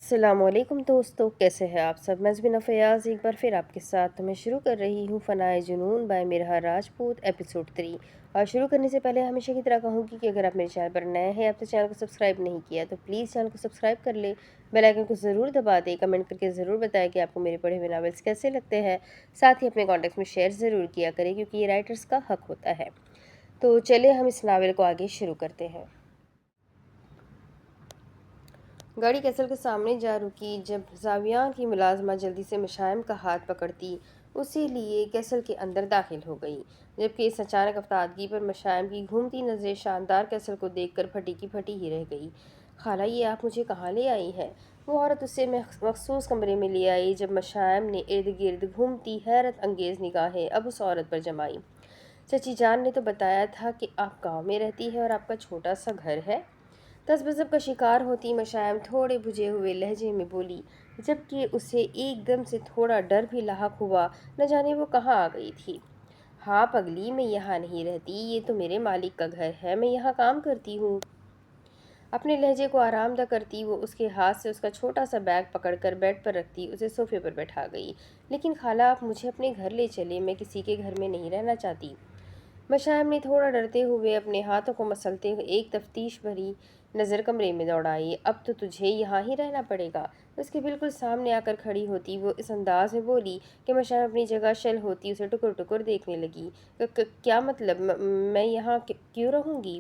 السلام علیکم دوستو، کیسے ہیں آپ سب؟ میں زبینہ فیاض ایک بار پھر آپ کے ساتھ میں شروع کر رہی ہوں فنائے جنون بائی مرحا راجپوت ایپیسوڈ 3۔ اور شروع کرنے سے پہلے ہمیشہ کی طرح کہوں گی کہ اگر آپ میرے چینل پر نئے ہیں، آپ نے چینل کو سبسکرائب نہیں کیا تو پلیز چینل کو سبسکرائب کر لیں، بیل آئیکن کو ضرور دبا دیں، کمنٹ کر کے ضرور بتائیں کہ آپ کو میرے پڑھے ہوئے ناولس کیسے لگتے ہیں، ساتھ ہی اپنے کانٹیکٹس میں شیئر ضرور کیا کریں کیونکہ یہ رائٹرز کا حق ہوتا ہے۔ تو چلیں ہم اس ناول کو آگے شروع کرتے ہیں۔ گاڑی کیسل کے سامنے جا رکی جب زاویان کی ملازمہ جلدی سے مشائم کا ہاتھ پکڑتی اسی لیے کیسل کے اندر داخل ہو گئی، جبکہ اس اچانک افتادگی پر مشائم کی گھومتی نظریں شاندار کیسل کو دیکھ کر پھٹی کی پھٹی ہی رہ گئی۔ خالہ، یہ آپ مجھے کہاں لے آئی ہے؟ وہ عورت اسے مخصوص کمرے میں لے آئی جب مشائم نے ارد گرد گھومتی حیرت انگیز نگاہیں اب اس عورت پر جمائی۔ چچی جان نے تو بتایا تھا کہ آپ گاؤں میں رہتی ہے اور آپ کا چھوٹا سا گھر ہے۔ تذبذب کا شکار ہوتی مشائم تھوڑے بجھے ہوئے لہجے میں بولی، جبکہ اسے ایک دم سے تھوڑا ڈر بھی لاحق ہوا، نہ جانے وہ کہاں آ گئی تھی۔ ہاں پگلی، میں یہاں نہیں رہتی، یہ تو میرے مالک کا گھر ہے، میں یہاں کام کرتی ہوں۔ اپنے لہجے کو آرام دہ کرتی وہ اس کے ہاتھ سے اس کا چھوٹا سا بیگ پکڑ کر بیڈ پر رکھتی اسے صوفے پر بیٹھا گئی۔ لیکن خالہ، آپ مجھے اپنے گھر لے چلیں، میں کسی کے گھر میں نہیں رہنا چاہتی۔ مشائم نے تھوڑا ڈرتے ہوئے اپنے ہاتھوں کو مسلتے ہوئے ایک تفتیش بھری نظر کمرے میں دوڑائی۔ اب تو تجھے یہاں ہی رہنا پڑے گا۔ اس کے بالکل سامنے آ کر کھڑی ہوتی وہ اس انداز میں بولی کہ مشائم اپنی جگہ شل ہوتی اسے ٹکر ٹکر دیکھنے لگی۔ کیا مطلب؟ میں یہاں کیوں رہوں گی؟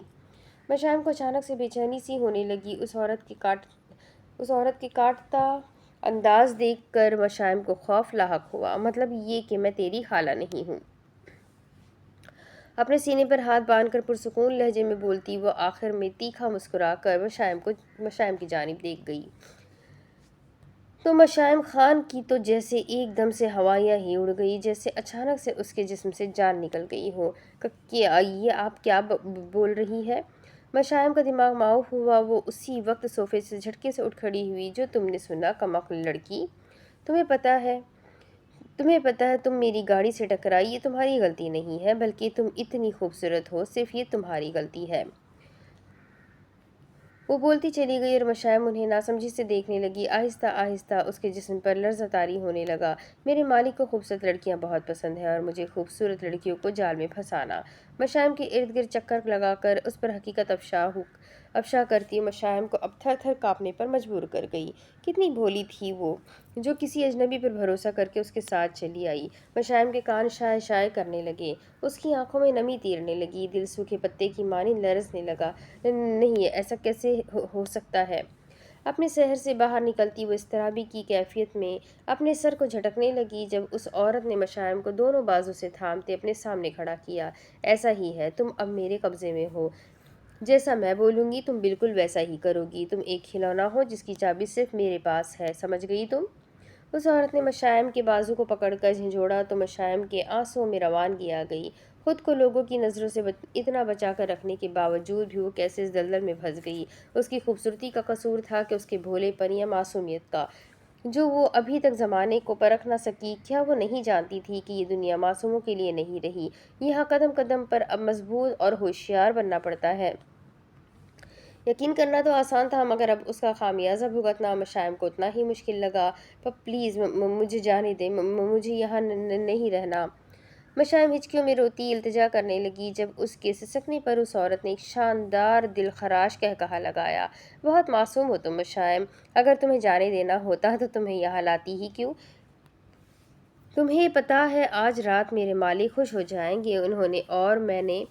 مشائم کو اچانک سے بے چینی سی ہونے لگی۔ اس عورت کے کاٹتا انداز دیکھ کر مشائم کو خوف لاحق ہوا۔ مطلب یہ کہ میں تیری خالہ نہیں ہوں؟ اپنے سینے پر ہاتھ باندھ کر پرسکون لہجے میں بولتی وہ آخر میں تیکھا مسکرا کر مشائم کی جانب دیکھ گئی۔ تو مشائم خان کی تو جیسے ایک دم سے ہوائیاں ہی اڑ گئی، جیسے اچانک سے اس کے جسم سے جان نکل گئی ہو۔ یہ آپ کیا بول رہی ہے؟ مشائم کا دماغ معاف ہوا۔ وہ اسی وقت صوفے سے جھٹکے سے اٹھ کھڑی ہوئی۔ جو تم نے سنا، کمعقل لڑکی! تمہیں پتہ ہے تم میری گاڑی سے ٹکرائی، یہ تمہاری غلطی نہیں ہے، بلکہ تم اتنی خوبصورت ہو، صرف یہ تمہاری غلطی ہے۔ وہ بولتی چلی گئی اور مشائم انہیں ناسمجھی سے دیکھنے لگی۔ آہستہ آہستہ اس کے جسم پر لرزہ طاری ہونے لگا۔ میرے مالک کو خوبصورت لڑکیاں بہت پسند ہیں اور مجھے خوبصورت لڑکیوں کو جال میں پھنسانا۔ مشائم کے ارد گرد چکر لگا کر اس پر حقیقت افشا کرتی مشائم کو اب تھر تھر کانپنے پر مجبور کر گئی۔ کتنی بھولی تھی وہ، جو کسی اجنبی پر بھروسہ کر کے اس کے ساتھ چلی آئی۔ مشائم کے کان شائے شائے کرنے لگے، اس کی آنکھوں میں نمی تیرنے لگی، دل سوکھے پتے کی مانند لرزنے لگا۔ نہیں، ایسا کیسے ہو سکتا ہے؟ اپنے شہر سے باہر نکلتی وہ اضطرابی کی کیفیت میں اپنے سر کو جھٹکنے لگی جب اس عورت نے مشائم کو دونوں بازو سے تھامتے اپنے سامنے کھڑا کیا۔ ایسا ہی ہے، تم اب میرے قبضے میں ہو، جیسا میں بولوں گی تم بالکل ویسا ہی کرو گی۔ تم ایک کھلونا ہو جس کی چابی صرف میرے پاس ہے، سمجھ گئی تم؟ اس عورت نے مشائم کے بازو کو پکڑ کر جھنجھوڑا تو مشائم کے آنسوؤں میں روانگی آ گئی۔ خود کو لوگوں کی نظروں سے اتنا بچا کر رکھنے کے باوجود بھی وہ کیسے اس دلدل میں پھنس گئی۔ اس کی خوبصورتی کا قصور تھا کہ اس کے بھولے پن یا معصومیت کا، جو وہ ابھی تک زمانے کو پرکھ نہ سکی؟ کیا وہ نہیں جانتی تھی کہ یہ دنیا معصوموں کے لیے نہیں رہی؟ یہاں قدم قدم پر اب مضبوط اور ہوشیار بننا پڑتا ہے۔ یقین کرنا تو آسان تھا، مگر اب اس کا خمیازہ بھگتنا مشائم کو اتنا ہی مشکل لگا۔ پلیز مجھے جانے دیں، مجھے یہاں نہیں رہنا۔ مشائم ہچکیوں میں روتی التجا کرنے لگی جب اس کے سسکنے پر اس عورت نے ایک شاندار دل خراش قہقہہ لگایا۔ بہت معصوم ہو تم مشائم، اگر تمہیں جانے دینا ہوتا تو تمہیں یہاں لاتی ہی کیوں؟ تمہیں پتہ ہے آج رات میرے مالک خوش ہو جائیں گے، اور میں نے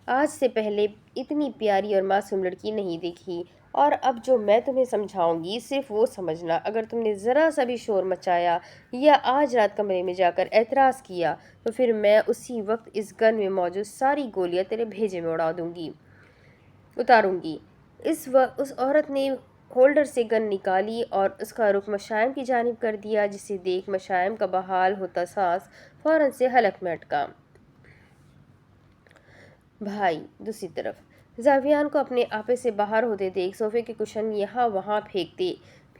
آج سے پہلے اتنی پیاری اور معصوم لڑکی نہیں دیکھی۔ اور اب جو میں تمہیں سمجھاؤں گی صرف وہ سمجھنا، اگر تم نے ذرا سا بھی شور مچایا یا آج رات کمرے میں جا کر اعتراض کیا تو پھر میں اسی وقت اس گن میں موجود ساری گولیاں تیرے بھیجے میں اتاروں گی۔ اس عورت نے ہولڈر سے گن نکالی اور اس کا رخ مشائم کی جانب کر دیا، جسے دیکھ مشائم کا بحال ہوتا سانس فوراً سے حلق میں اٹکا۔ بھائی دوسری طرف زاویان کو اپنے آپے سے باہر ہوتے دیکھ صوفے کے کشن یہاں وہاں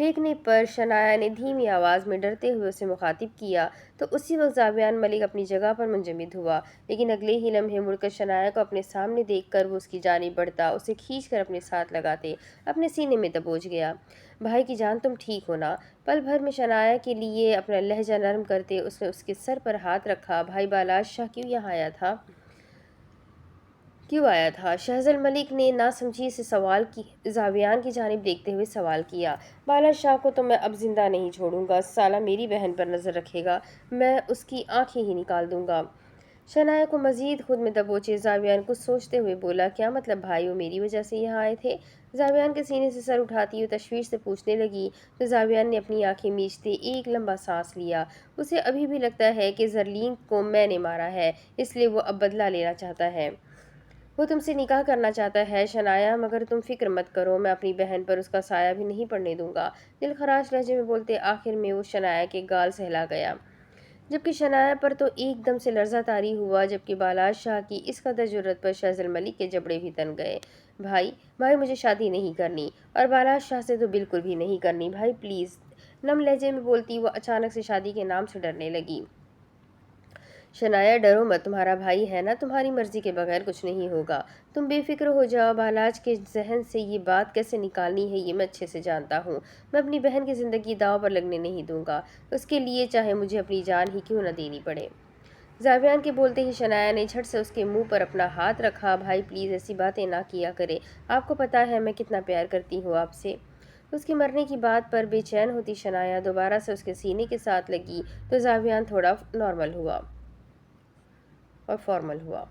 پھینکنے پر شنایا نے دھیمی آواز میں ڈرتے ہوئے اسے مخاطب کیا تو اسی وقت زاویان ملک اپنی جگہ پر منجمد ہوا، لیکن اگلے ہی لمحے مڑ کر شنایا کو اپنے سامنے دیکھ کر وہ اس کی جانب بڑھتا، اسے کھینچ کر اپنے ساتھ لگاتے اپنے سینے میں دبوچ گیا۔ بھائی کی جان، تم ٹھیک ہو نا؟ پل بھر میں شنایا کے لیے اپنا لہجہ نرم کرتے اس نے اس کے سر پر ہاتھ رکھا۔ بھائی بالاش شاہ کیوں یہاں آیا تھا؟ شہز الملک نے ناسمجھی سے سوال کی زاویان کی جانب دیکھتے ہوئے سوال کیا۔ بالا شاہ کو تو میں اب زندہ نہیں چھوڑوں گا، سالہ میری بہن پر نظر رکھے گا، میں اس کی آنکھیں ہی نکال دوں گا۔ شنایا کو مزید خود میں دبوچے زاویان کچھ سوچتے ہوئے بولا، کیا مطلب بھائی وہ میری وجہ سے یہاں آئے تھے؟ زاویان کے سینے سے سر اٹھاتی ہوئی تشویش سے پوچھنے لگی تو زاویان نے اپنی آنکھیں میچتے ایک لمبا سانس لیا۔ اسے ابھی بھی لگتا ہے کہ زرلین کو میں نے مارا ہے، اس لیے وہ اب بدلہ لینا چاہتا ہے۔ وہ تم سے نکاح کرنا چاہتا ہے شنایا، مگر تم فکر مت کرو، میں اپنی بہن پر اس کا سایہ بھی نہیں پڑنے دوں گا۔ دل خراش لہجے میں بولتے آخر میں وہ شنایا کے گال سہلا گیا، جبکہ شنایا پر تو ایک دم سے لرزہ طاری ہوا، جبکہ بالاش شاہ کی اس قدر جرأت پر شہز الملک کے جبڑے بھی تن گئے۔ بھائی مجھے شادی نہیں کرنی، اور بالاش شاہ سے تو بالکل بھی نہیں کرنی، بھائی پلیز، نم لہجے میں بولتی وہ اچانک سے شادی کے نام سے ڈرنے لگی۔ شنایا ڈرو مت، تمہارا بھائی ہے نا، تمہاری مرضی کے بغیر کچھ نہیں ہوگا، تم بے فکر ہو جاؤ۔ بالاج کے ذہن سے یہ بات کیسے نکالنی ہے یہ میں اچھے سے جانتا ہوں، میں اپنی بہن کی زندگی داؤ پر لگنے نہیں دوں گا، اس کے لیے چاہے مجھے اپنی جان ہی کیوں نہ دینی پڑے۔ زاویان کے بولتے ہی شنایا نے جھٹ سے اس کے منہ پر اپنا ہاتھ رکھا۔ بھائی پلیز ایسی باتیں نہ کیا کرے، آپ کو پتا ہے میں کتنا پیار کرتی ہوں آپ سے۔ اس کے مرنے کی بات پر بے چین ہوتی شنایا دوبارہ سے اس کے سینے کے ساتھ لگی تو زاویان تھوڑا فارمل ہوا۔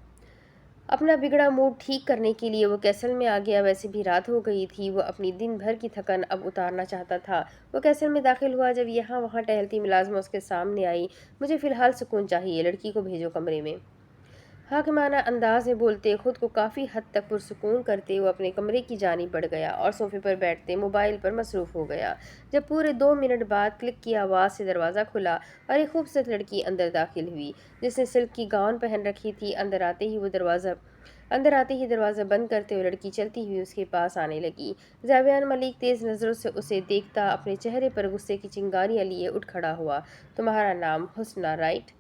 اپنا بگڑا موڈ ٹھیک کرنے کے لیے وہ کیسل میں آ گیا، ویسے بھی رات ہو گئی تھی، وہ اپنی دن بھر کی تھکن اب اتارنا چاہتا تھا۔ وہ کیسل میں داخل ہوا، جب یہاں وہاں ٹہلتی ملازمہ اس کے سامنے آئی۔ مجھے فی الحال سکون چاہیے، لڑکی کو بھیجو کمرے میں۔ حاکمانہ انداز میں بولتے خود کو کافی حد تک پرسکون کرتے وہ اپنے کمرے کی جانب بڑھ گیا اور صوفے پر بیٹھتے موبائل پر مصروف ہو گیا، جب پورے 2 منٹ بعد کلک کی آواز سے دروازہ کھلا اور ایک خوبصورت لڑکی اندر داخل ہوئی جس نے سلک کی گاؤن پہن رکھی تھی۔ اندر آتے ہی دروازہ بند کرتے ہوئے لڑکی چلتی ہوئی اس کے پاس آنے لگی۔ زاویان ملک تیز نظروں سے اسے دیکھتا اپنے چہرے پر غصے کی چنگاریاں لیے اٹھ کھڑا ہوا۔ تمہارا نام حسنہ رائٹ؟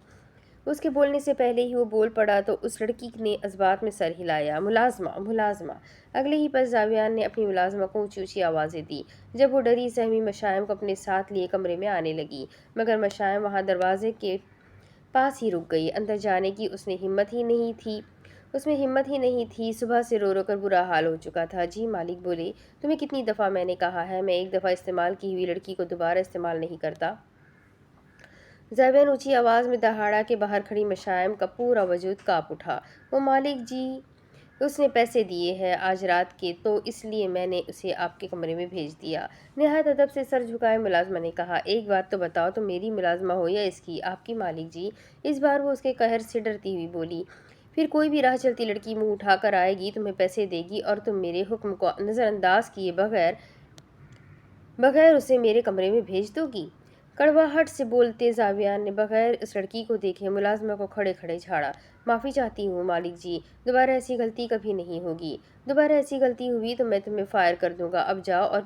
اس کے بولنے سے پہلے ہی وہ بول پڑا تو اس لڑکی نے اثبات میں سر ہلایا۔ ملازمہ۔ اگلے ہی پس زاویان نے اپنی ملازمہ کو اونچی اونچی آوازیں دی جب وہ ڈری سہمی مشائم کو اپنے ساتھ لیے کمرے میں آنے لگی، مگر مشائم وہاں دروازے کے پاس ہی رک گئی، اندر جانے کی اس میں ہمت ہی نہیں تھی۔ صبح سے رو رو کر برا حال ہو چکا تھا۔ جی مالک بولے، تمہیں کتنی دفعہ میں نے کہا ہے میں ایک دفعہ استعمال کی ہوئی لڑکی کو دوبارہ استعمال نہیں کرتا۔ زاویان اونچی آواز میں دہاڑا کہ باہر کھڑی مشائم کا پورا وجود کانپ اٹھا۔ وہ مالک جی، اس نے پیسے دیے ہیں آج رات کے، تو اس لیے میں نے اسے آپ کے کمرے میں بھیج دیا۔ نہایت ادب سے سر جھکائے ملازمہ نے کہا، ایک بات تو بتاؤ، تم میری ملازمہ ہو یا اس کی؟ آپ کی مالک جی۔ اس بار وہ اس کے قہر سے ڈرتی ہوئی بولی، پھر کوئی بھی راہ چلتی لڑکی منہ اٹھا کر آئے گی، تمہیں پیسے دے گی اور تم میرے حکم کو نظر انداز کیے بغیر اسے میرے کمرے میں بھیج دو گی؟ کڑواہٹ سے بولتے زاویان نے بغیر اس لڑکی کو دیکھے ملازمہ کو کھڑے کھڑے جھاڑا۔ معافی چاہتی ہوں مالک جی، دوبارہ ایسی غلطی کبھی نہیں ہوگی۔ دوبارہ ایسی غلطی ہوئی تو میں تمہیں فائر کر دوں گا، اب جاؤ اور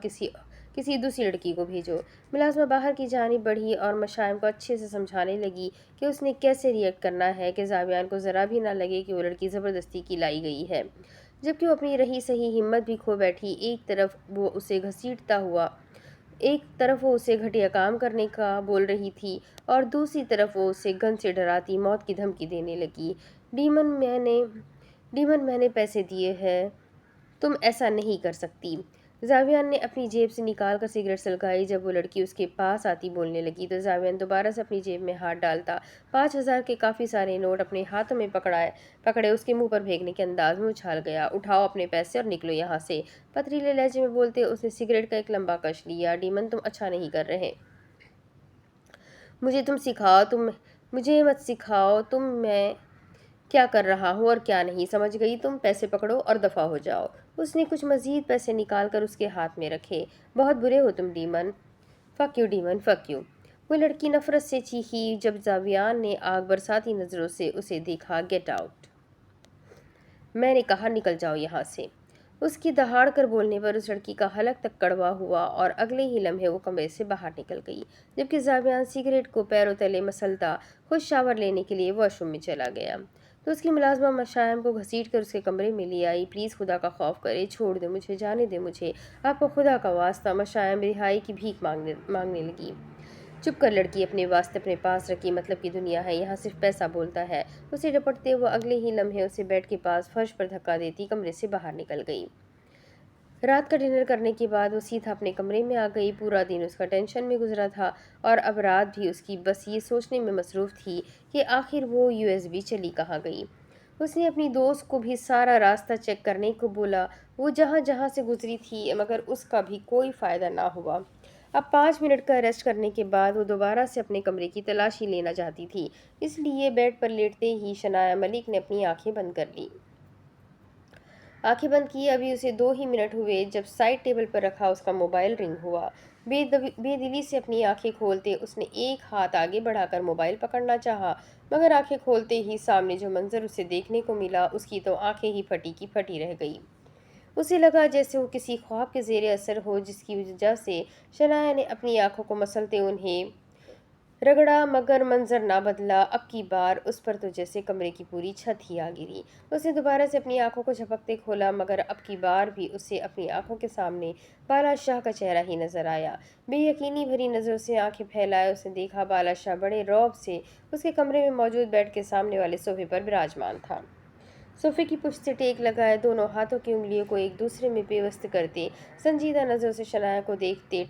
کسی دوسری لڑکی کو بھیجو۔ ملازمہ باہر کی جانب بڑھی اور مشائم کو اچھے سے سمجھانے لگی کہ اس نے کیسے ریئیکٹ کرنا ہے کہ زاویان کو ذرا بھی نہ لگے کہ وہ لڑکی زبردستی کی لائی گئی ہے، جبکہ وہ اپنی رہی سہی ہمت بھی کھو بیٹھی۔ ایک طرف وہ اسے گھٹیا کام کرنے کا بول رہی تھی اور دوسری طرف وہ اسے گن سے ڈراتی موت کی دھمکی دینے لگی۔ ڈیمن میں نے پیسے دیے ہیں، تم ایسا نہیں کر سکتی۔ زاویان نے اپنی جیب سے نکال کر سگریٹ سلگائی۔ جب وہ لڑکی اس کے پاس آتی بولنے لگی تو زاویان دوبارہ سے اپنی جیب میں ہاتھ ڈالتا 5000 کے کافی سارے نوٹ اپنے ہاتھوں میں پکڑے اس کے منہ پر پھینکنے کے انداز میں اچھال گیا۔ اٹھاؤ اپنے پیسے اور نکلو یہاں سے۔ پتریلے لہجے میں بولتے اس نے سگریٹ کا ایک لمبا کش لیا۔ ڈیمن، تم اچھا نہیں کر رہے، مجھے مت سکھاؤ میں کیا کر رہا ہوں اور کیا نہیں، سمجھ گئی تم؟ پیسے پکڑو اور دفع ہو جاؤ۔ اس نے کچھ مزید پیسے نکال کر اس کے ہاتھ میں رکھے۔ بہت برے ہو تم ڈیمن۔ فک یو ڈیمن، فک یو۔ وہ لڑکی نفرت سے چیخی جب زاویان نے آگ برساتی نظروں سے اسے دیکھا۔ گیٹ آؤٹ، میں نے کہا، نکل جاؤ یہاں سے۔ اس کی دہاڑ کر بولنے پر اس لڑکی کا حلق تک کڑوا ہوا اور اگلے ہی لمحے وہ کمرے سے باہر نکل گئی، جبکہ زابیان سگریٹ کو پیروں تلے مسلتا خود شاور لینے کے لیے واش روم میں چلا گیا تو اس کی ملازمہ مشائم کو گھسیٹ کر اس کے کمرے میں لے آئی۔ پلیز خدا کا خوف کرے، چھوڑ دے مجھے، جانے دے مجھے، آپ کو خدا کا واسطہ۔ مشائم رہائی کی بھیک مانگنے لگی۔ چپ کر لڑکی، اپنے واسطے اپنے پاس رکھی، مطلب کی دنیا ہے، یہاں صرف پیسہ بولتا ہے۔ اسے ڈپٹتے وہ اگلے ہی لمحے اسے بیڈ کے پاس فرش پر دھکا دیتی کمرے سے باہر نکل گئی۔ رات کا ڈنر کرنے کے بعد وہ سیدھا اپنے کمرے میں آ گئی۔ پورا دن اس کا ٹینشن میں گزرا تھا اور اب رات بھی اس کی بس یہ سوچنے میں مصروف تھی کہ آخر وہ USB چلی کہاں گئی۔ اس نے اپنی دوست کو بھی سارا راستہ چیک کرنے کو بولا، وہ جہاں جہاں سے گزری تھی، مگر اس کا بھی کوئی فائدہ نہ ہوا۔ اب 5 منٹ کا ریسٹ کرنے کے بعد وہ دوبارہ سے اپنے کمرے کی تلاشی لینا چاہتی تھی، اس لیے بیڈ پر لیٹتے ہی شنایا ملک نے اپنی آنکھیں بند کر لی۔ آنکھیں بند کی ابھی اسے 2 ہی منٹ ہوئے جب سائڈ ٹیبل پر رکھا اس کا موبائل رنگ ہوا۔ بے دلی سے اپنی آنکھیں کھولتے اس نے ایک ہاتھ آگے بڑھا کر موبائل پکڑنا چاہا، مگر آنکھیں کھولتے ہی سامنے جو منظر اسے دیکھنے کو ملا، اس کی تو آنکھیں ہی پھٹی کی پھٹی رہ گئی۔ اسے لگا جیسے وہ کسی خواب کے زیر اثر ہو، جس کی وجہ سے شنایا نے اپنی آنکھوں کو مسلتے انہیں رگڑا، مگر منظر نہ بدلا۔ اب کی بار اس پر تو جیسے کمرے کی پوری چھت ہی آ گری۔ اس نے دوبارہ سے اپنی آنکھوں کو جھپکتے کھولا، مگر اب کی بار بھی اسے اپنی آنکھوں کے سامنے بالا شاہ کا چہرہ ہی نظر آیا۔ بے یقینی بھری نظروں سے آنکھیں پھیلائے اس نے دیکھا بالا شاہ بڑے رعب سے اس کے کمرے میں موجود بیڈ کے سامنے والے صوفے پر براجمان تھا۔ صوفے کی پشت سے ٹیک لگائے، دونوں ہاتھوں کی انگلیوں کو ایک دوسرے میں پیوست کرتے سنجیدہ نظروں سے شنایا کو دیکھتے،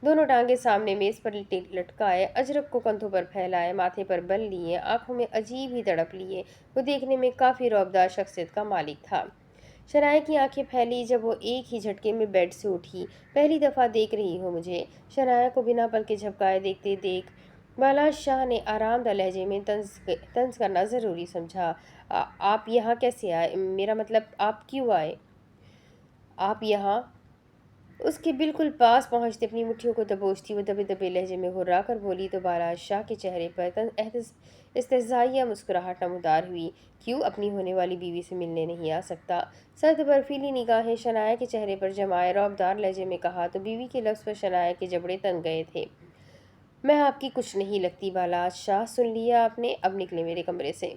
دونوں ٹانگیں سامنے میز پر لٹکائے، اجرک کو کندھوں پر پھیلائے، ماتھے پر بل لیے، آنکھوں میں عجیب ہی تڑپ لیے، وہ دیکھنے میں کافی رعبدار شخصیت کا مالک تھا۔ شنایا کی آنکھیں پھیلی جب وہ ایک ہی جھٹکے میں بیڈ سے اٹھی۔ پہلی دفعہ دیکھ رہی ہو مجھے؟ شنایا کو بنا پلکے جھپکائے دیکھتے دیکھ بالا شاہ نے آرام دہ لہجے میں طنز کرنا ضروری سمجھا۔ آپ یہاں کیسے آئے؟ میرا مطلب آپ کیوں آئے؟ آپ یہاں؟ اس کے بالکل پاس پہنچتے اپنی مٹھیوں کو دبوچتی وہ دبے دبے لہجے میں ہررا کر بولی تو بالا شاہ کے چہرے پر استہزائیہ مسکراہٹ نمودار ہوئی۔ کیوں اپنی ہونے والی بیوی سے ملنے نہیں آ سکتا؟ سرد برفیلی نگاہیں شنایا کے چہرے پر جمائے رعبدار لہجے میں کہا تو بیوی کے لفظ پر شنایا کے جبڑے تن گئے تھے۔ میں آپ کی کچھ نہیں لگتی بالا شاہ، سن لیا آپ نے؟ اب نکلے میرے کمرے سے۔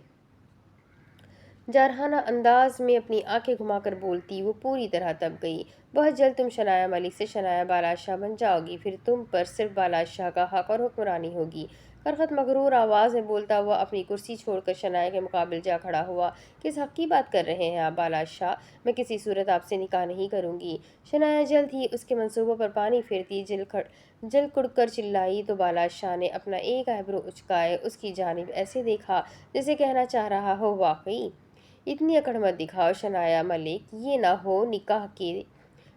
جارحانہ انداز میں اپنی آنکھیں گھما کر بولتی وہ پوری طرح دب گئی۔ بہت جلد تم شنایا ملک سے شنایا بالا شاہ بن جاؤ گی، پھر تم پر صرف بالا شاہ کا حق اور حکمرانی ہوگی۔ کرخت مغرور آواز میں بولتا ہوا اپنی کرسی چھوڑ کر شنایا کے مقابل جا کھڑا ہوا۔ کس حق کی بات کر رہے ہیں آپ بالا شاہ؟ میں کسی صورت آپ سے نکاح نہیں کروں گی۔ شنایا جلد ہی اس کے منصوبوں پر پانی پھیرتی جل کڑ کر چلائی تو بالا شاہ نے اپنا ایک آئیبرو اچکائے اس کی جانب ایسے دیکھا جیسے کہنا چاہ رہا ہو واقعی؟ اتنی اکڑ مت دکھاؤ شنایا ملک، یہ نہ ہو نکاح کے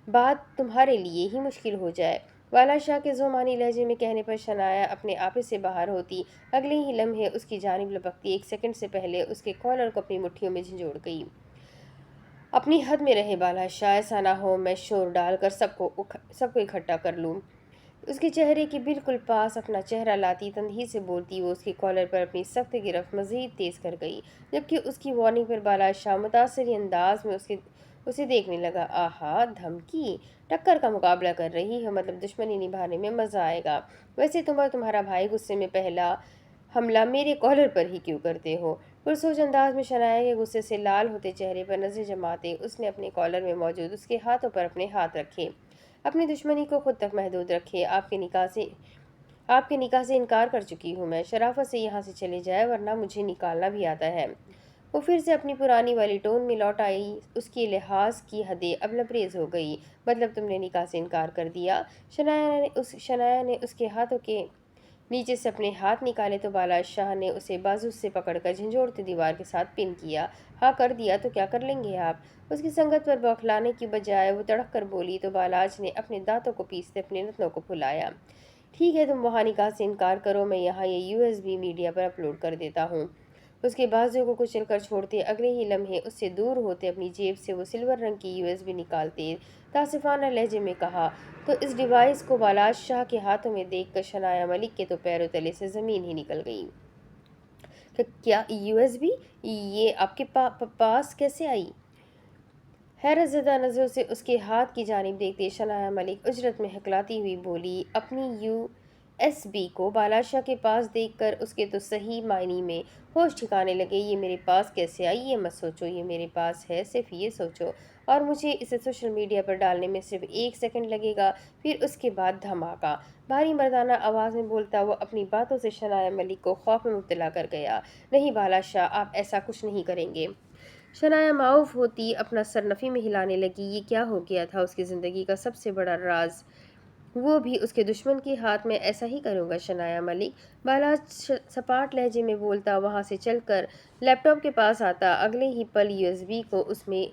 بعد تمہارے لیے ہی مشکل ہو جائے۔ بالا شاہ کے ذومانی لہجے میں کہنے پر شنایا اپنے آپے سے باہر ہوتی اگلے ہی لمحے اس کی جانب لپکتی، ایک سیکنڈ سے پہلے اس کے کالر کو اپنی مٹھیوں میں جھنجھوڑ گئی۔ اپنی حد میں رہے بالا شاہ، ایسا نہ ہو میں شور ڈال کر سب کو اکٹھا کر لوں۔ اس کے چہرے کے بالکل پاس اپنا چہرہ لاتی تندہی سے بولتی وہ اس کے کالر پر اپنی سخت گرفت مزید تیز کر گئی، جبکہ اس کی وارننگ پر بالا شاہ متاثر انداز میں اسے دیکھنے لگا۔ آہا، دھمکی! ٹکر کا مقابلہ کر رہی ہو، مطلب دشمنی نبھانے میں مزہ آئے گا۔ ویسے تم اور تمہارا بھائی غصے میں پہلا حملہ میرے کالر پر ہی کیوں کرتے ہو؟ پرسوچ انداز میں شنایا کے غصے سے لال ہوتے چہرے پر نظر جماتے اس نے اپنے کالر میں موجود اس کے ہاتھوں پر اپنے ہاتھ رکھے۔ اپنی دشمنی کو خود تک محدود رکھے، آپ کے نکاح سے انکار کر چکی ہوں میں، شرافت سے یہاں سے چلے جائے ورنہ مجھے نکالنا بھی آتا ہے۔ وہ پھر سے اپنی پرانی والی ٹون میں لوٹ آئی، اس کے لحاظ کی حدیں اب لبریز ہو گئی۔ مطلب تم نے نکاح سے انکار کر دیا؟ شنایا نے اس کے ہاتھوں کے نیچے سے اپنے ہاتھ نکالے تو بالا شاہ نے اسے بازو سے پکڑ کر جھنجھوڑتے دیوار کے ساتھ پن کیا۔ ہاں کر دیا تو کیا کر لیں گے آپ؟ اس کی سنگت پر بوکھلانے کی بجائے وہ تڑک کر بولی تو بالاج نے اپنے دانتوں کو پیستے اپنے نتنوں کو پھلایا۔ ٹھیک ہے تم وہاں نکاح سے انکار کرو، میں یہاں یہ USB میڈیا پر اپلوڈ کر دیتا ہوں۔ اس کے بازوؤں کو کچل کر چھوڑتے اگلے ہی لمحے اس سے دور ہوتے اپنی جیب سے وہ سلور رنگ کی USB نکالتے تاسفانہ لہجے میں کہا تو اس ڈیوائس کو بالاج شاہ کے ہاتھوں میں دیکھ کر شنایا ملک کے تو پیروں تلے سے زمین ہی نکل گئی۔ کیا USB؟ یہ آپ کے پاس کیسے آئی؟ حیرت زدہ نظروں سے اس کے ہاتھ کی جانب دیکھتے شنایا ملک اجرت میں ہکلاتی ہوئی بولی، اپنی USB کو بالاشاہ کے پاس دیکھ کر اس کے تو صحیح معنی میں ہوش ٹھکانے لگے۔ یہ میرے پاس کیسے آئی؟ یہ مت سوچو، یہ میرے پاس ہے، صرف یہ سوچو، اور مجھے اسے سوشل میڈیا پر ڈالنے میں صرف 1 سیکنڈ لگے گا، پھر اس کے بعد دھماکہ۔ بھاری مردانہ آواز میں بولتا وہ اپنی باتوں سے شنایا ملک کو خوف میں مبتلا کر گیا۔ نہیں بالاشاہ، آپ ایسا کچھ نہیں کریں گے۔ شنایا معاف ہوتی اپنا سر نفی میں ہلانے لگی۔ یہ کیا ہو گیا تھا؟ اس کی زندگی کا سب سے بڑا راز، وہ بھی اس کے دشمن کے ہاتھ میں۔ ایسا ہی کروں گا شنایا ملک، بالا سپاٹ لہجے میں بولتا وہاں سے چل کر لیپ ٹاپ کے پاس آتا، اگلے ہی پل USB کو اس میں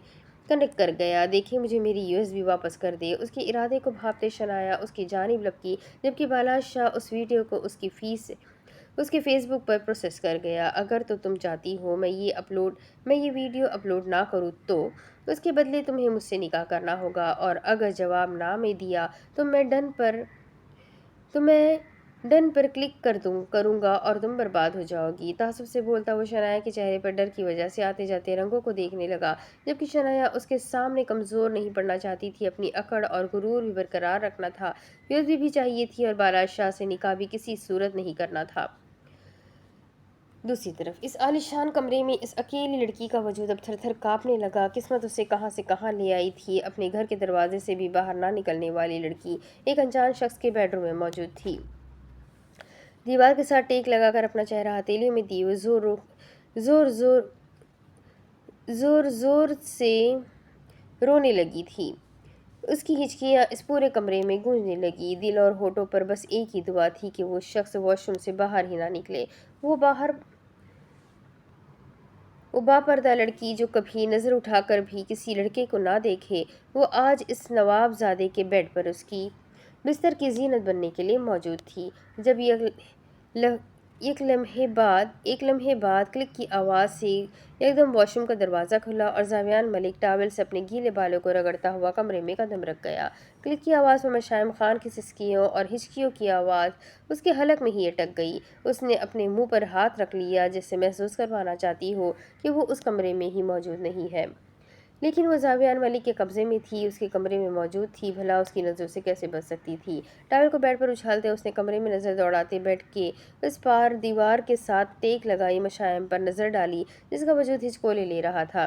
کنیکٹ کر گیا۔ دیکھیں مجھے میری USB واپس کر دے۔ اس کے ارادے کو بھانپتے شنایا اس کی جانب لپکی، جبکہ بالا شاہ اس ویڈیو کو اس کے فیس بک پر پروسیس کر گیا۔ اگر تو تم چاہتی ہو میں یہ ویڈیو اپلوڈ نہ کروں تو اس کے بدلے تمہیں مجھ سے نکاح کرنا ہوگا، اور اگر جواب نہ میں دیا تو میں ڈن پر کلک کروں گا اور تم برباد ہو جاؤ گی۔ تعصب سے بولتا وہ شنایا کے چہرے پر ڈر کی وجہ سے آتے جاتے رنگوں کو دیکھنے لگا، جبکہ شنایا اس کے سامنے کمزور نہیں پڑنا چاہتی تھی، اپنی اکڑ اور غرور بھی برقرار رکھنا تھا۔ USB بھی چاہیے تھی اور بالا شاہ سے نکاح بھی کسی صورت نہیں کرنا تھا۔ دوسری طرف اس عالیشان کمرے میں اس اکیلی لڑکی کا وجود اب تھر تھر کانپنے لگا۔ قسمت اسے کہاں سے کہاں لے آئی تھی۔ اپنے گھر کے دروازے سے بھی باہر نہ نکلنے والی لڑکی ایک انجان شخص کے بیڈ روم میں موجود تھی۔ دیوار کے ساتھ ٹیک لگا کر اپنا چہرہ ہتھیلیوں میں دیے ہوئے زور زور سے رونے لگی تھی۔ اس کی ہچکیاں اس پورے کمرے میں گونجنے لگی۔ دل اور ہونٹوں پر بس ایک ہی دعا تھی کہ وہ شخص واش روم سے باہر ہی نہ نکلے۔ وہ باپردہ لڑکی جو کبھی نظر اٹھا کر بھی کسی لڑکے کو نہ دیکھے، وہ آج اس نواب زادے کے بیڈ پر اس کی بستر کی زینت بننے کے لیے موجود تھی۔ جب ایک لمحے بعد کلک کی آواز سے یکدم واش روم کا دروازہ کھلا اور زاویان ملک ٹاول سے اپنے گیلے بالوں کو رگڑتا ہوا کمرے میں قدم رکھ گیا۔ کلک کی آواز پر مشائم خان کی سسکیوں اور ہچکیوں کی آواز اس کے حلق میں ہی اٹک گئی۔ اس نے اپنے منہ پر ہاتھ رکھ لیا، جیسے محسوس کروانا چاہتی ہو کہ وہ اس کمرے میں ہی موجود نہیں ہے، لیکن وہ زاویان ملک کے قبضے میں تھی، اس کے کمرے میں موجود تھی، بھلا اس کی نظروں سے کیسے بچ سکتی تھی؟ ٹاول کو بیڈ پر اچھالتے اس نے کمرے میں نظر دوڑاتے بیڈ کے اس پار دیوار کے ساتھ ٹیک لگائی مشائم پر نظر ڈالی، جس کا وجود ہچکولے لے رہا تھا۔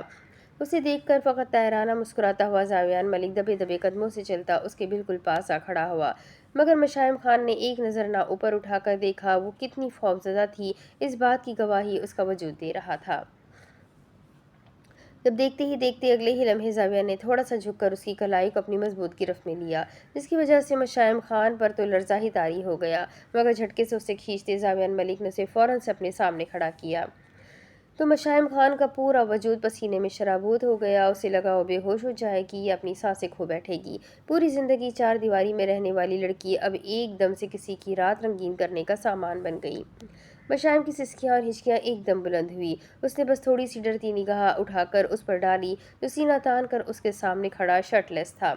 اسے دیکھ کر فقط طاہرانہ مسکراتا ہوا زاویان ملک دبے دبے قدموں سے چلتا اس کے بالکل پاس آ کھڑا ہوا، مگر مشائم خان نے ایک نظر نہ اوپر اٹھا کر دیکھا، وہ کتنی خوفزدہ تھی اس بات کی گواہی اس کا وجود دے رہا تھا۔ جب دیکھتے ہی دیکھتے اگلے ہی لمحے زاویہ نے تھوڑا سا جھک کر اس کی کلائی کو اپنی مضبوط گرفت میں لیا، جس کی وجہ سے مشائم خان پر تو لرزہ ہی طاری ہو گیا، مگر جھٹکے سے اسے کھینچتے زاویان ملک نے اسے فوراً سے اپنے سامنے کھڑا کیا تو مشائم خان کا پورا وجود پسینے میں شرابور ہو گیا۔ اسے لگا وہ بے ہوش ہو جائے گی یا اپنی سانسیں کھو بیٹھے گی۔ پوری زندگی چار دیواری میں رہنے والی لڑکی اب ایک دم سے کسی کی رات رنگین کرنے کا سامان بن گئی۔ مشائم کی سسکیاں اور ہچکیاں ایک دم بلند ہوئی۔ اس نے بس تھوڑی سی ڈرتی نگاہ اٹھا کر اس پر ڈالی جو سینہ تان کر اس کے سامنے کھڑا شرٹ لیس تھا،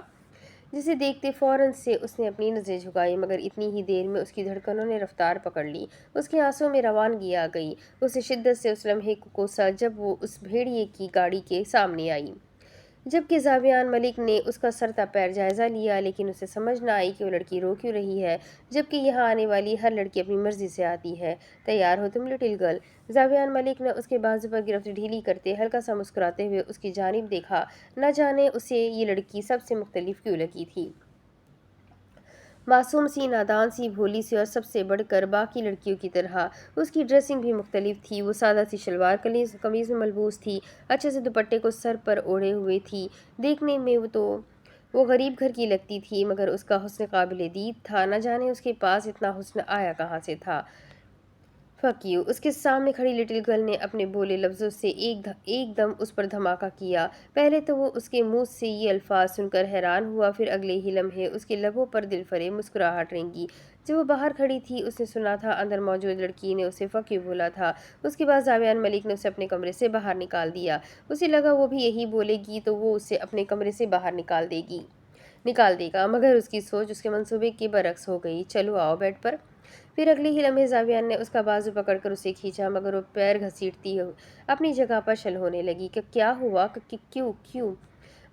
جسے دیکھتے فوراً سے اس نے اپنی نظریں جھکائی، مگر اتنی ہی دیر میں اس کی دھڑکنوں نے رفتار پکڑ لی، اس کے آنسوں میں روانگی آ گئی۔ اسے شدت سے اس لمحے کو کوسا جب وہ اس بھیڑیے کی گاڑی کے سامنے آئی، جبکہ زاویان ملک نے اس کا سر تا پیر جائزہ لیا، لیکن اسے سمجھ نہ آئی کہ وہ لڑکی رو کیوں رہی ہے، جبکہ یہاں آنے والی ہر لڑکی اپنی مرضی سے آتی ہے۔ تیار ہو تم لٹل گرل؟ زاویان ملک نے اس کے بازو پر گرفت ڈھیلی کرتے ہلکا سا مسکراتے ہوئے اس کی جانب دیکھا، نہ جانے اسے یہ لڑکی سب سے مختلف کیوں لگی تھی۔ معصوم سی، نادان سی، بھولی سی اور سب سے بڑھ کر باقی لڑکیوں کی طرح اس کی ڈریسنگ بھی مختلف تھی۔ وہ سادہ سی شلوار قمیض میں ملبوس تھی، اچھے سے دوپٹے کو سر پر اوڑھے ہوئے تھی۔ دیکھنے میں وہ غریب گھر کی لگتی تھی، مگر اس کا حسن قابل دید تھا، نہ جانے اس کے پاس اتنا حسن آیا کہاں سے تھا۔ فک یو! اس کے سامنے کھڑی لٹل گرل نے اپنے بولے لفظوں سے ایک دم اس پر دھماکہ کیا۔ پہلے تو وہ اس کے منہ سے یہ الفاظ سن کر حیران ہوا، پھر اگلے ہی لمحے اس کے لبوں پر دل فریب مسکراہٹ رنگی۔ جب وہ باہر کھڑی تھی اس نے سنا تھا اندر موجود لڑکی نے اسے فک یو بولا تھا۔ اس کے بعد زاویان ملک نے اسے اپنے کمرے سے باہر نکال دیا۔ اسے لگا وہ بھی یہی بولے گی تو وہ اسے اپنے کمرے سے باہر نکال دے گا، مگر اس کی سوچ اس کے منصوبے کے برعکس ہو گئی۔ چلو آؤ بیڈ پر۔ پھر اگلے ہی لمحے زاویان نے اس کا بازو پکڑ کر اسے کھینچا، مگر وہ پیر گھسیٹتی اپنی جگہ پر شل ہونے لگی۔ کیا ہوا؟ کیوں؟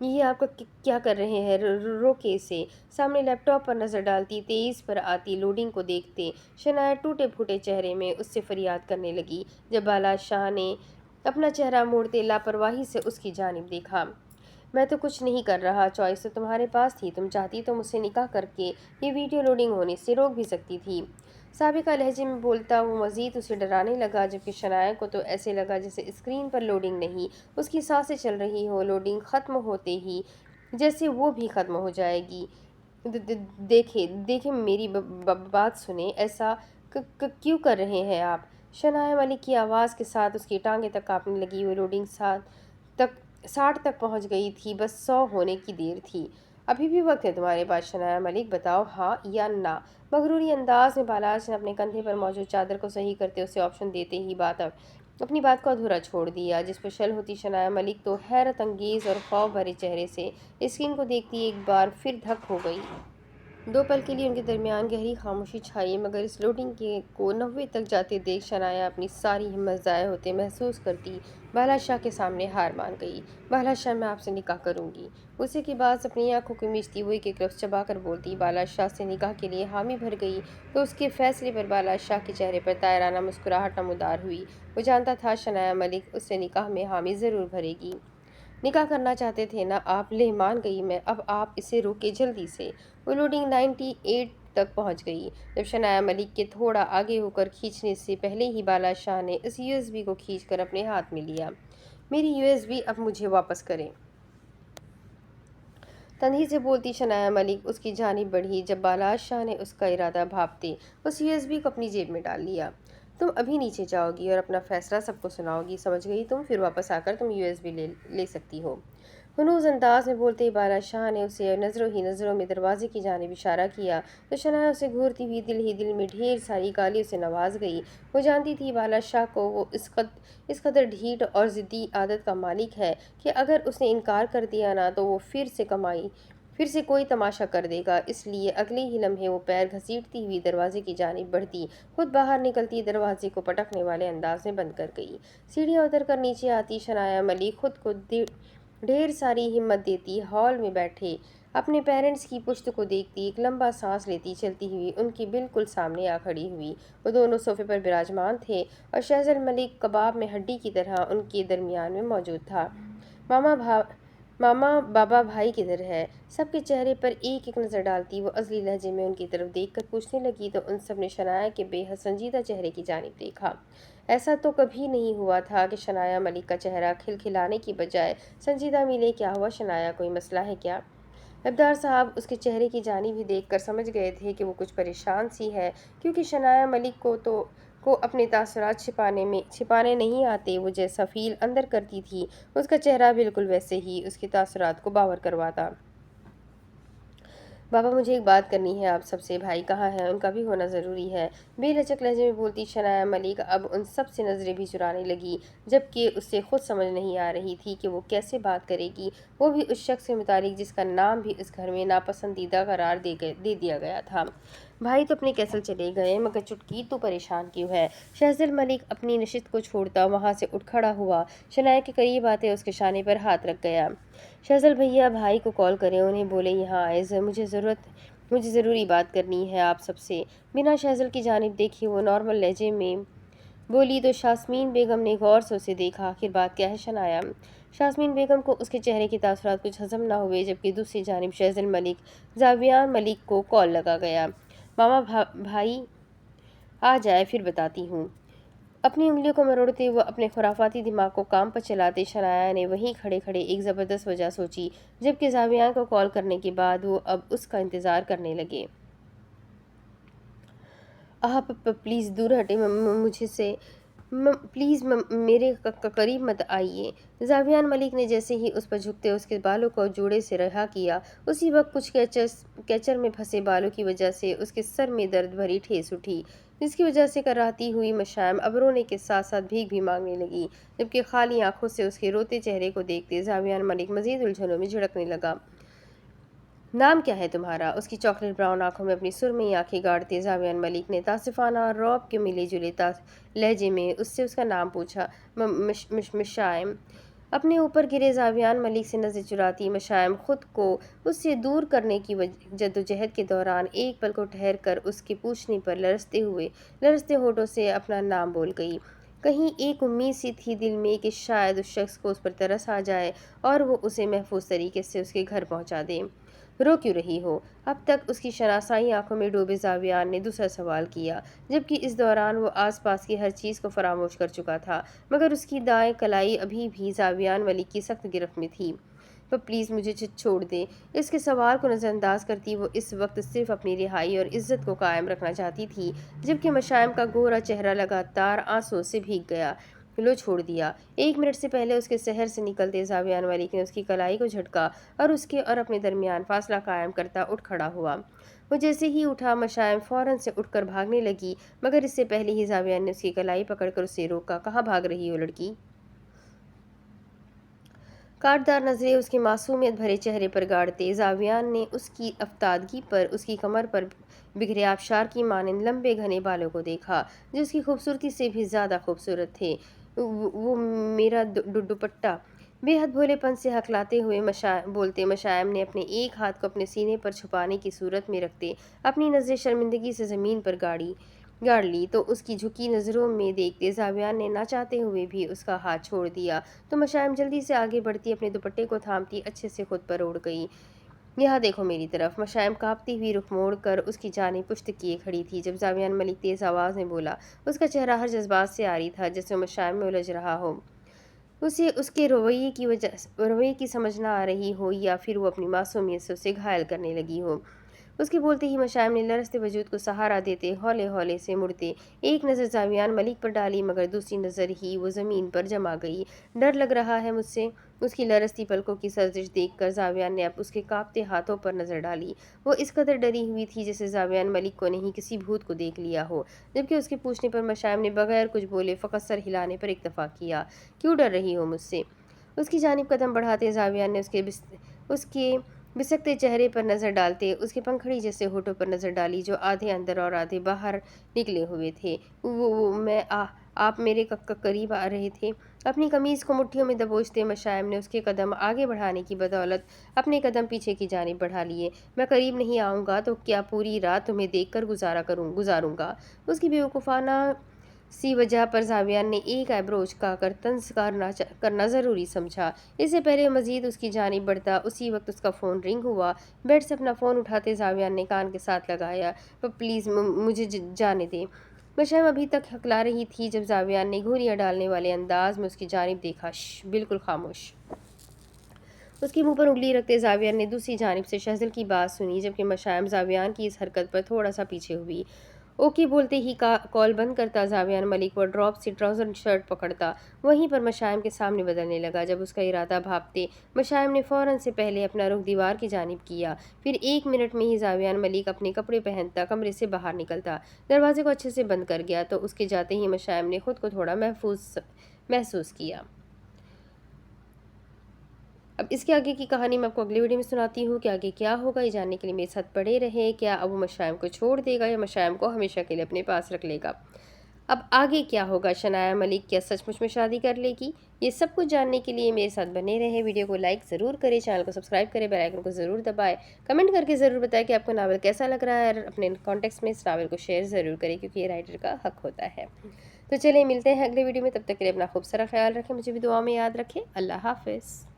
یہ آپ کا کیا کر رہے ہیں؟ روکے اسے۔ سامنے لیپ ٹاپ پر نظر ڈالتی تیز پر آتی لوڈنگ کو دیکھتے شنایا ٹوٹے پھوٹے چہرے میں اس سے فریاد کرنے لگی۔ جب بالا شاہ نے اپنا چہرہ موڑتے لاپرواہی سے اس کی جانب دیکھا۔ میں تو کچھ نہیں کر رہا، چوائس تو تمہارے پاس تھی، تم چاہتی تو مجھ سے نکاح کر کے یہ ویڈیو لوڈنگ ہونے سے روک بھی سکتی تھی۔ سابقہ لہجے میں بولتا وہ مزید اسے ڈرانے لگا، جبکہ شنایا کو تو ایسے لگا جیسے اسکرین پر لوڈنگ نہیں، اس کی سانسیں چل رہی ہو، لوڈنگ ختم ہوتے ہی جیسے وہ بھی ختم ہو جائے گی۔ دیکھیں میری بات سنیں، ایسا کیوں کر رہے ہیں آپ؟ شنایا ملک کی آواز کے ساتھ اس کی ٹانگیں تک کانپنے لگی۔ وہ لوڈنگ 60 تک پہنچ گئی تھی، بس 100 ہونے کی دیر تھی۔ ابھی بھی وقت ہے تمہارے پاس شنایا ملک، بتاؤ ہاں یا نہ۔ مغروری انداز میں بالاش نے اپنے کندھے پر موجود چادر کو صحیح کرتے اسے آپشن دیتے ہی اپنی بات کو ادھورا چھوڑ دیا۔ جس پر شل ہوتی شنایا ملک تو حیرت انگیز اور خوف بھرے چہرے سے اسکرین کو دیکھتی ایک بار پھر دھک ہو گئی۔ 2 پل کے لیے ان کے درمیان گہری خاموشی چھائی، مگر اس لوڈنگ کو 90 تک جاتے دیکھ شنایا اپنی ساری ہمت ضائع ہوتے محسوس کرتی بالا شاہ کے سامنے ہار مان گئی۔ بالا شاہ، میں آپ سے نکاح کروں گی۔ غصے کے بعد اپنی آنکھوں کو میچتی ہوئی ایک لفظ چبا کر بولتی بالا شاہ سے نکاح کے لیے حامی بھر گئی تو اس کے فیصلے پر بالا شاہ کے چہرے پر طائرانہ مسکراہٹ نمودار ہوئی۔ وہ جانتا تھا شنایا ملک اس سے نکاح میں حامی ضرور بھرے گی۔ نکاح کرنا چاہتے تھے نا آپ؟ لے مان گئی میں، اب آپ اسے روکے جلدی سے۔ وہ لوڈنگ 98 تک پہنچ گئی جب شنایا ملک کے تھوڑا آگے ہو کر کھینچنے سے پہلے ہی بالا شاہ نے اس USB کو کھینچ کر اپنے ہاتھ میں لیا۔ میری USB اب مجھے واپس کریں۔ تندہی سے بولتی شنایا ملک اس کی جانب بڑھی جب بالا شاہ نے اس کا ارادہ بھانپتے اس USB کو اپنی جیب میں ڈال لیا۔ تم ابھی نیچے جاؤ گی اور اپنا فیصلہ سب کو سناؤ گی، سمجھ گئی تم؟ پھر واپس آ کر تم USB لے سکتی ہو۔ ہنوز انداز میں بولتے ہی بالا شاہ نے اسے نظروں ہی نظروں میں دروازے کی جانب اشارہ کیا تو شنایا اسے گھورتی ہوئی دل ہی دل میں ڈھیر ساری گالیوں سے نواز گئی۔ وہ جانتی تھی بالا شاہ کو وہ اس قدر ڈھیٹ اور ضدی عادت کا مالک ہے کہ اگر اس نے انکار کر دیا نا تو وہ پھر سے کوئی تماشا کر دے گا، اس لیے اگلے ہی لمحے وہ پیر گھسیٹتی ہوئی دروازے کی جانب بڑھتی خود باہر نکلتی دروازے کو پٹکنے والے انداز میں بند کر گئی۔ سیڑھیاں اتر کر نیچے آتی شنایا ملک خود کو ڈھیر ساری ہمت دیتی ہال میں بیٹھے اپنے پیرنٹس کی پشت کو دیکھتی ایک لمبا سانس لیتی چلتی ہوئی ان کے بالکل سامنے آ کھڑی ہوئی۔ وہ دونوں صوفے پر براجمان تھے اور شہزل ملک کباب میں ہڈی کی طرح ان کے درمیان میں موجود تھا۔ ماما بابا بھائی کدھر ہے؟ سب کے چہرے پر ایک ایک نظر ڈالتی وہ ازلی لہجے میں ان کی طرف دیکھ کر پوچھنے لگی تو ان سب نے شنایا کے بے حد سنجیدہ چہرے کی جانب دیکھا۔ ایسا تو کبھی نہیں ہوا تھا کہ شنایا ملک کا چہرہ کھلکھلانے کی بجائے سنجیدہ ملے۔ کیا ہوا شنایا، کوئی مسئلہ ہے کیا؟ ابدار صاحب اس کے چہرے کی جانب ہی دیکھ کر سمجھ گئے تھے کہ وہ کچھ پریشان سی ہے، کیونکہ شنایا ملک کو اپنے تاثرات چھپانے نہیں آتے۔ وہ جیسا فیل اندر کرتی تھی اس کا چہرہ بالکل ویسے ہی اس کے تاثرات کو باور کرواتا۔ بابا مجھے ایک بات کرنی ہے آپ سب سے۔ بھائی کہاں ہے؟ ان کا بھی ہونا ضروری ہے۔ بے لچک لہجے میں بولتی شنایا ملک اب ان سب سے نظریں بھی چرانے لگی، جبکہ اسے خود سمجھ نہیں آ رہی تھی کہ وہ کیسے بات کرے گی، وہ بھی اس شخص کے متعلق جس کا نام بھی اس گھر میں ناپسندیدہ قرار دے دیا گیا تھا۔ بھائی تو اپنے کیسل چلے گئے، مگر چٹکی تو پریشان کیوں ہے؟ شہزل ملک اپنی نشست کو چھوڑتا وہاں سے اٹھ کھڑا ہوا، شنایا کے قریب آتے اس کے شانے پر ہاتھ رکھ گیا۔ شہزل بھیا بھائی کو کال کریں، انہیں بولے یہاں آئے، مجھے ضروری بات کرنی ہے آپ سب سے۔ بنا شہزل کی جانب دیکھے وہ نارمل لہجے میں بولی تو شاسمین بیگم نے غور سے اسے دیکھا۔ آخر بات کیا ہے شنایا؟ شاسمین بیگم کو اس کے چہرے کے تاثرات کچھ ہضم نہ ہوئے، جبکہ دوسری جانب شہزل ملک زاویان ملک کو کال لگا گیا۔ ماما بھائی آ جائے پھر بتاتی ہوں۔ اپنی انگلیوں کو مروڑتے ہوئے اپنے خرافاتی دماغ کو کام پر چلاتے شنایا نے وہیں کھڑے کھڑے ایک زبردست وجہ سوچی، جبکہ زاویان کو کال کرنے کے بعد وہ اب اس کا انتظار کرنے لگے۔ آپ پلیز دور ہٹیں مجھ سے، پلیز میرے قریب مت آئیے۔ زاویان ملک نے جیسے ہی اس پر جھکتے اس کے بالوں کو جوڑے سے رہا کیا، اسی وقت کچھ کیچر میں پھنسے بالوں کی وجہ سے اس کے سر میں درد بھری ٹھیس اٹھی، جس کی وجہ سے کراہتی ہوئی مشام اب رونے کے ساتھ ساتھ بھیک بھی مانگنے لگی، جبکہ خالی آنکھوں سے اس کے روتے چہرے کو دیکھتے زاویان ملک مزید الجھنوں میں جھڑکنے لگا۔ نام کیا ہے تمہارا؟ اس کی چاکلیٹ براؤن آنکھوں میں اپنی سرمئی آنکھیں گاڑتے زاویان ملک نے تعصفانہ اور رعب کے ملے جلے لہجے میں اس سے اس کا نام پوچھا۔ مشائم۔ اپنے اوپر گرے زاویان ملک سے نظر چراتی مشائم خود کو اس سے دور کرنے کی جدوجہد کے دوران ایک پل کو ٹھہر کر اس کے پوچھنے پر لرزتے ہونٹوں سے اپنا نام بول گئی۔ کہیں ایک امید سی تھی دل میں کہ شاید اس شخص کو اس پر ترس آ جائے اور وہ اسے محفوظ طریقے سے اس کے گھر پہنچا دے۔ رو کیوں رہی ہو؟ اب تک اس کی شناسائی آنکھوں میں ڈوبے زاویان نے دوسرا سوال کیا، جبکہ اس دوران وہ آس پاس کی ہر چیز کو فراموش کر چکا تھا، مگر اس کی دائیں کلائی ابھی بھی زاویان ملک کی سخت گرفت میں تھی۔ پر پلیز مجھے چھوڑ دے۔ اس کے سوال کو نظر انداز کرتی وہ اس وقت صرف اپنی رہائی اور عزت کو قائم رکھنا چاہتی تھی، جبکہ مشائم کا گورا چہرہ لگاتار آنسوؤں سے بھیگ گیا۔ لو چھوڑ دیا۔ 1 منٹ سے پہلے اس کے سحر سے نکلتے زاویان ملک نے اس کی کلائی کو جھٹکا اور اس کے اور اپنے درمیان فاصلہ قائم کرتا اٹھ کھڑا ہوا۔ وہ جیسے ہی اٹھا مشائم فوراً سے اٹھ کر بھاگنے لگی، مگر اس سے پہلے ہی زاویان نے اس کی کلائی پکڑ کر اسے روکا۔ کہاں بھاگ رہی ہو لڑکی؟ کاٹدار نظریں اس کے معصومیت بھرے چہرے پر گاڑتے زاویان نے اس کی افتادگی پر اس کی کمر پر بکھرے آبشار کی مانند لمبے گھنے بالوں کو دیکھا، جو اس کی خوبصورتی سے بھی زیادہ خوبصورت تھے۔ وہ میرا دوپٹہ! بے حد بھولے پن سے ہکلاتے ہوئے بولتے مشائم نے اپنے ایک ہاتھ کو اپنے سینے پر چھپانے کی صورت میں رکھتے اپنی نظریں شرمندگی سے زمین پر گاڑ لی تو اس کی جھکی نظروں میں دیکھتے زاویان نے نہ چاہتے ہوئے بھی اس کا ہاتھ چھوڑ دیا تو مشائم جلدی سے آگے بڑھتی اپنے دوپٹے کو تھامتی اچھے سے خود پر اڑ گئی۔ یہاں دیکھو میری طرف۔ مشائم کانپتی ہوئی رخ موڑ کر اس کی جانب پشت کیے کھڑی تھی جب زاویان ملک تیز آواز میں بولا۔ اس کا چہرہ ہر جذبات سے عاری تھا جیسے وہ مشائم میں الجھ رہا ہو، اسے اس کے رویے کی سمجھ نہ آ رہی ہو یا پھر وہ اپنی معصومیت سے اسے گھائل کرنے لگی ہو۔ اس کے بولتے ہی مشائم نے لرزتے وجود کو سہارا دیتے ہولے ہولے سے مڑتے ایک نظر زاویان ملک پر ڈالی، مگر دوسری نظر ہی وہ زمین پر جما گئی۔ ڈر لگ رہا ہے مجھ سے؟ اس کی لرزتی پلکوں کی سرزش دیکھ کر زاویان نے اب اس کے کانپتے ہاتھوں پر نظر ڈالی۔ وہ اس قدر ڈری ہوئی تھی جیسے زاویان ملک کو نہیں کسی بھوت کو دیکھ لیا ہو، جبکہ اس کے پوچھنے پر مشائم نے بغیر کچھ بولے فقط سر ہلانے پر اکتفا کیا۔ کیوں ڈر رہی ہو مجھ سے؟ اس کی جانب قدم بڑھاتے زاویان نے اس کے بسکتے چہرے پر نظر ڈالتے اس کے پنکھڑی جیسے ہونٹوں پر نظر ڈالی جو آدھے اندر اور آدھے باہر نکلے ہوئے تھے۔ آپ میرے قریب آ رہے تھے؟ اپنی قمیض کو مٹھیوں میں دبوچتے مشائم نے اس کے قدم آگے بڑھانے کی بدولت اپنے قدم پیچھے کی جانب بڑھا لیے۔ میں قریب نہیں آؤں گا تو کیا پوری رات تمہیں دیکھ کر گزاروں گا؟ اس کی بیوقوفانہ سی وجہ پر زاویان نے ایک آئیبرو اچکا کر طنز کرنا ضروری سمجھا۔ اس سے پہلے مزید اس کی جانب بڑھتا اسی وقت اس کا فون رنگ ہوا۔ بیڈ سے اپنا فون اٹھاتے زاویان نے کان کے ساتھ لگایا۔ پلیز مجھے جانے دیں۔ مشائم ابھی تک ہکلا رہی تھی جب زاویان نے گھوریاں ڈالنے والے انداز میں اس کی جانب دیکھا۔ بالکل خاموش۔ اس کے منہ پر انگلی رکھتے زاویان نے دوسری جانب سے شہزل کی بات سنی، جبکہ مشائم زاویان کی اس حرکت پر تھوڑا سا پیچھے ہوئی۔ اوکے بولتے ہی کال بند کرتا زاویان ملک وہ ڈراپ سی ٹراؤزر شرٹ پکڑتا وہیں پر مشائم کے سامنے بدلنے لگا۔ جب اس کا ارادہ بھاپتے مشائم نے فوراً سے پہلے اپنا رخ دیوار کی جانب کیا، پھر 1 منٹ میں ہی زاویان ملک اپنے کپڑے پہنتا کمرے سے باہر نکلتا، دروازے کو اچھے سے بند کر گیا تو اس کے جاتے ہی مشائم نے خود کو تھوڑا محسوس کیا۔ اب اس کے آگے کی کہانی میں آپ کو اگلی ویڈیو میں سناتی ہوں کہ آگے کیا ہوگا۔ یہ جاننے کے لیے میرے ساتھ پڑے رہے۔ کیا اب وہ مشائم کو چھوڑ دے گا یا مشائم کو ہمیشہ کے لیے اپنے پاس رکھ لے گا؟ اب آگے کیا ہوگا؟ شنایا ملک کیا سچ مچ میں شادی کر لے گی؟ یہ سب کچھ جاننے کے لیے میرے ساتھ بنے رہے۔ ویڈیو کو لائک ضرور کریں، چینل کو سبسکرائب کریں، بیل آئیکن کو ضرور دبائیں، کمنٹ کر کے ضرور بتائیں کہ آپ کو ناول کیسا لگ رہا ہے، اور اپنے کانٹیکٹس میں اس ناول کو شیئر ضرور کریں کیونکہ یہ رائٹر کا حق ہوتا ہے۔ تو چلیں ملتے ہیں اگلے ویڈیو میں، تب تک کے لیے اپنا خوب سارا خیال رکھیں، مجھے بھی دعا میں یاد رکھیں۔ اللہ حافظ۔